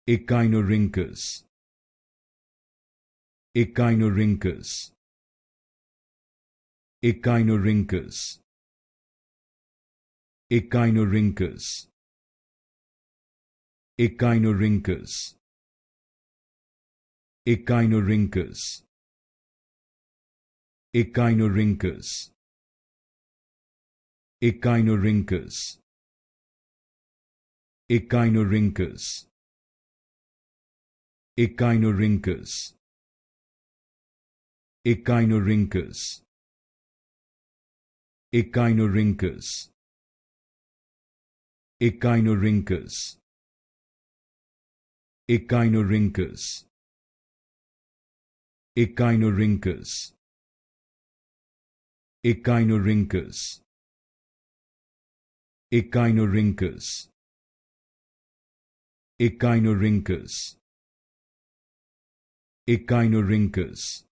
Echinorhynchus. Echinorhynchus. Echinorhynchus. Echinorhynchus. Echinorhynchus. Echinorhynchus. Echinorhynchus. Echinorhynchus. Echinorhynchus. Echinorhynchus. Echinorhynchus. Echinorhynchus. Echinorhynchus. Echinorhynchus. Echinorhynchus. Echinorhynchus. Echinorhynchus. Echinorhynchus. Echinorhynchus.